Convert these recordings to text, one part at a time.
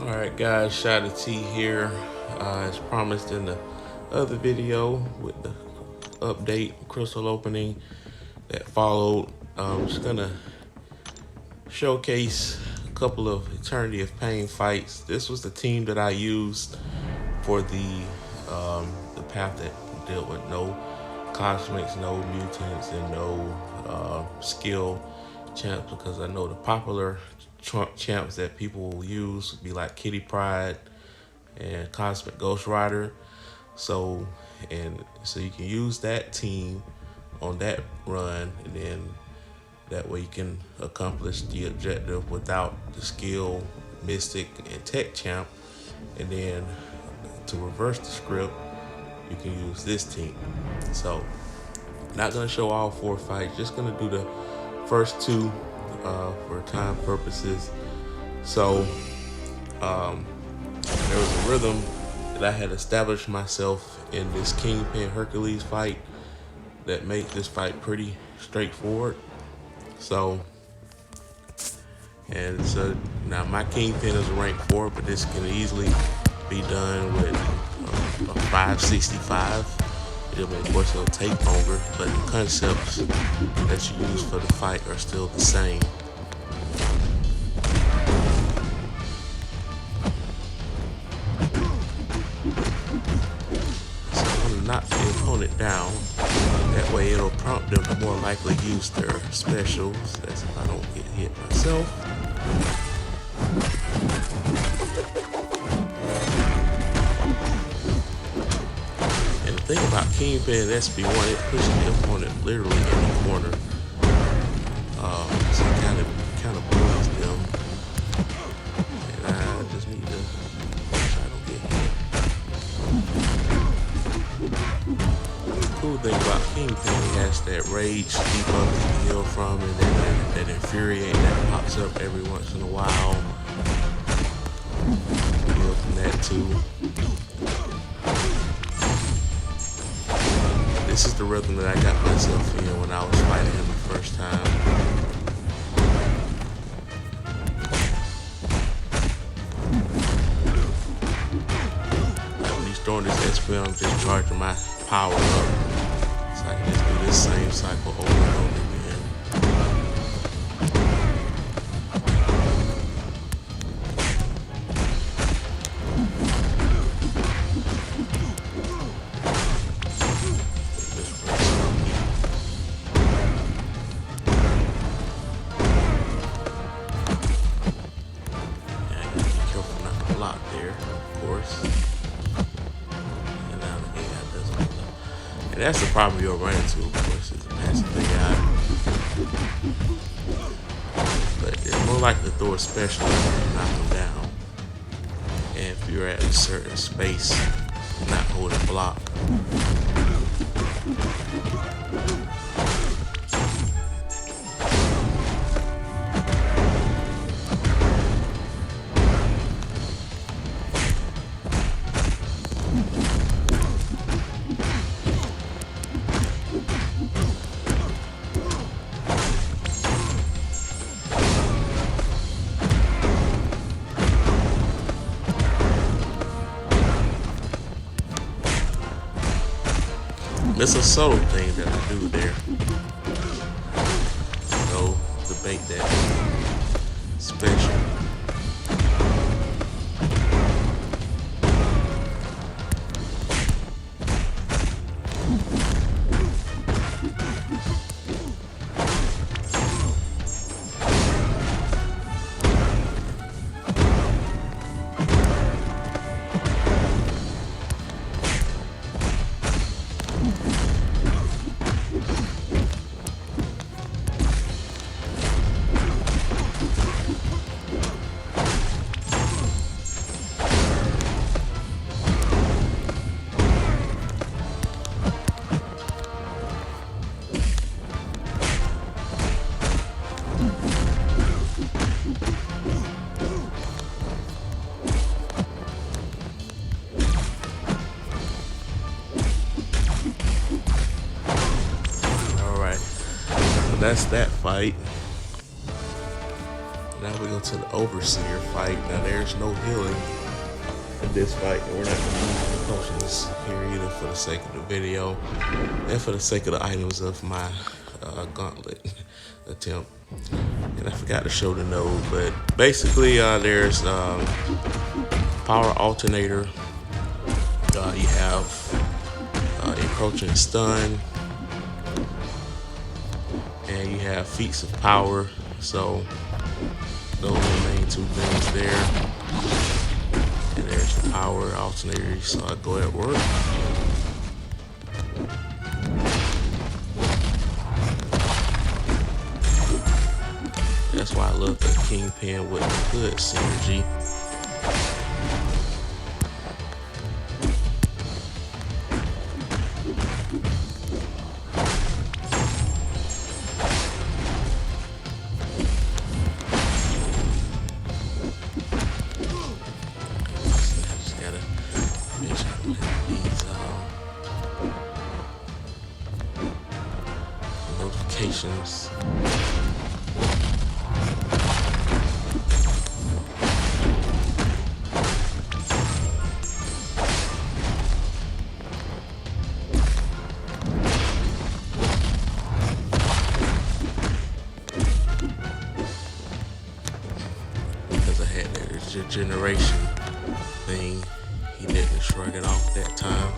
Alright guys, Shada T here. As promised in the other video with the update crystal opening that followed, I'm just gonna showcase a couple of Eternity of Pain fights. This was the team that I used for the path that dealt with no cosmics, no mutants, and no skill champs, because I know the popular champs that people will use would be like Kitty Pryde and Cosmic Ghost Rider. So you can use that team on that run, and then that way you can accomplish the objective without the skill, mystic, and tech champ. And then to reverse the script, you can use this team. So not gonna show all 4 fights, just gonna do the first 2 for time purposes. So there was a rhythm that I had established myself in this Kingpin Hercules fight that made this fight pretty straightforward. So now my Kingpin is rank 4, but this can easily be done with a 565. Of course, it'll take longer, but the concepts that you use for the fight are still the same. So I'm going to knock the opponent down. That way it'll prompt them to more likely use their specials. That's if I don't get hit myself. The thing about Kingpin SB1, it pushes the opponent literally in the corner. So it kind of bullies them. And I just need to make sure I don't get hit. The cool thing about Kingpin, he has that rage debuff you can heal from, and then that infuriate that pops up every once in a while. Heal from that too. This is the rhythm that I got myself in when I was fighting him the first time. When he's throwing this SP, I'm just charging my power up. So I can just do this same cycle over and over again. And that's the problem you'll run into, of course, is a massive big eye. But it's more likely to throw a special and knock them down. And if you're at a certain space, not holding block. It's a subtle thing that I do there. No debate that special. That's that fight. now we go to the Overseer fight. Now there's no healing in this fight, and we're not going to use the potions here either for the sake of the video and for the sake of the items of my gauntlet attempt. And I forgot to show the node, but basically there's power alternator. You have encroaching stun, and you have feats of power. So those are the main two things there. And there's the power alternator, you saw it go at work. That's why I love the Kingpin with the hood synergy. Notifications. Because I had that generation thing, he didn't shrug it off that time.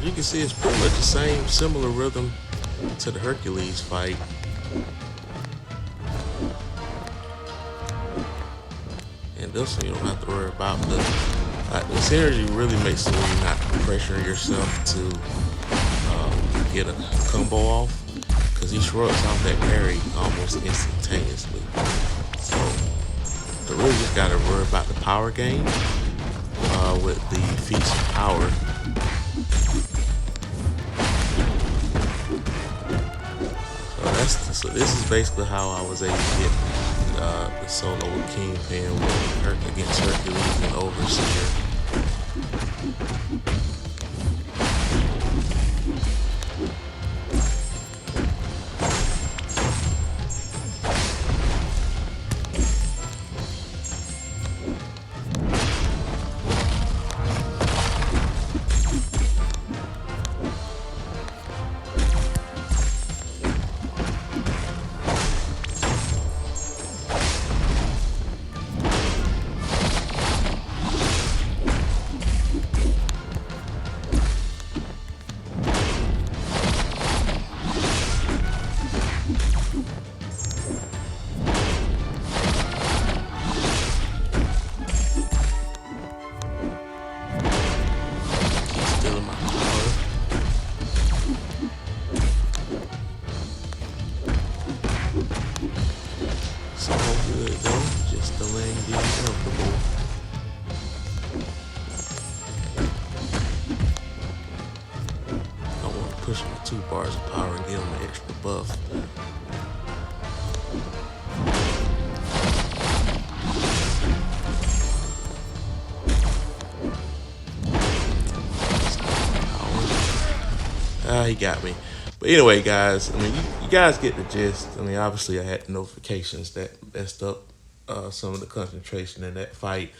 You can see it's pretty much the same, similar rhythm to the Hercules fight. And this one you don't have to worry about. The synergy really makes it where you're not pressuring yourself to get a combo off, because he shrugs off that parry almost instantaneously. So you really just gotta worry about the power gain with the feats of power. So this is basically how I was able to get the solo with Kingpin against Hercules and Overseer. Push him with 2 bars of power and give him an extra buff. He got me. But anyway, guys, I mean, you guys get the gist. I mean, obviously, I had the notifications that messed up some of the concentration in that fight.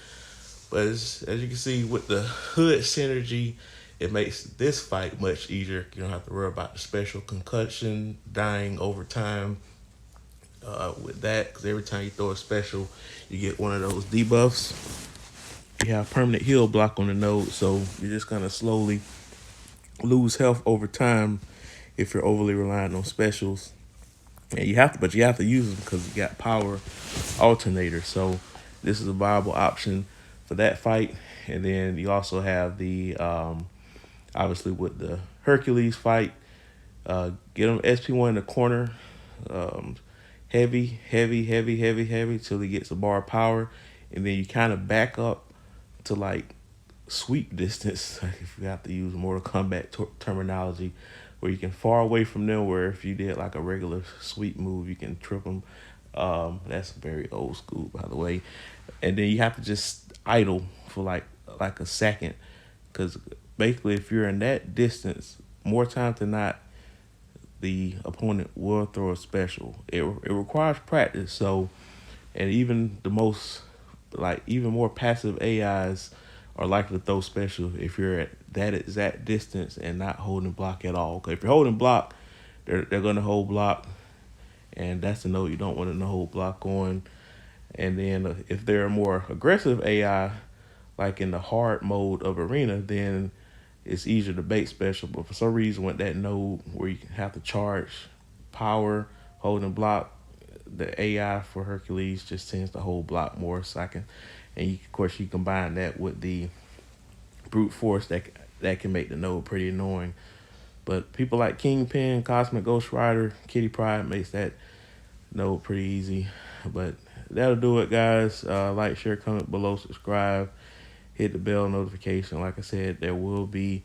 But as you can see, with the hood synergy, it makes this fight much easier. You don't have to worry about the special concussion, dying over time with that, because every time you throw a special, you get one of those debuffs. You have permanent heal block on the node, so you're just gonna slowly lose health over time if you're overly reliant on specials. And you have to use them because you got power alternator. So this is a viable option for that fight. And then you also have the obviously with the Hercules fight, get him SP1 in the corner, heavy till he gets a bar of power, and then you kind of back up to like sweep distance, if you have to use Mortal Kombat terminology, where you can far away from them, where if you did like a regular sweep move, you can trip them That's very old school, by the way. And then you have to just idle for like a second, because basically, if you're in that distance, more times than not, the opponent will throw a special. It requires practice. So, and even the most, like, even more passive AIs are likely to throw special if you're at that exact distance and not holding block at all. 'Cause if you're holding block, they're gonna hold block, and that's the note you don't want to hold block on. And then if they're a more aggressive AI, like in the hard mode of arena, then it's easier to bait special. But for some reason, with that node where you have to charge power, holding block, the AI for Hercules just tends to hold block more. So I can, and you, of course, you combine that with the brute force that can make the node pretty annoying. But people like Kingpin, Cosmic Ghost Rider, Kitty Pride makes that node pretty easy. But that'll do it, guys. Like, share, comment below, subscribe, hit the bell notification. Like I said, there will be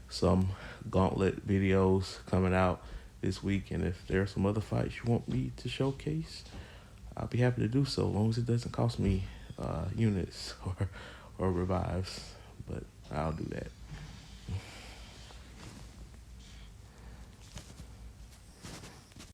some gauntlet videos coming out this week, and if there are some other fights you want me to showcase, I'll be happy to do so, as long as it doesn't cost me units or revives. But I'll do that.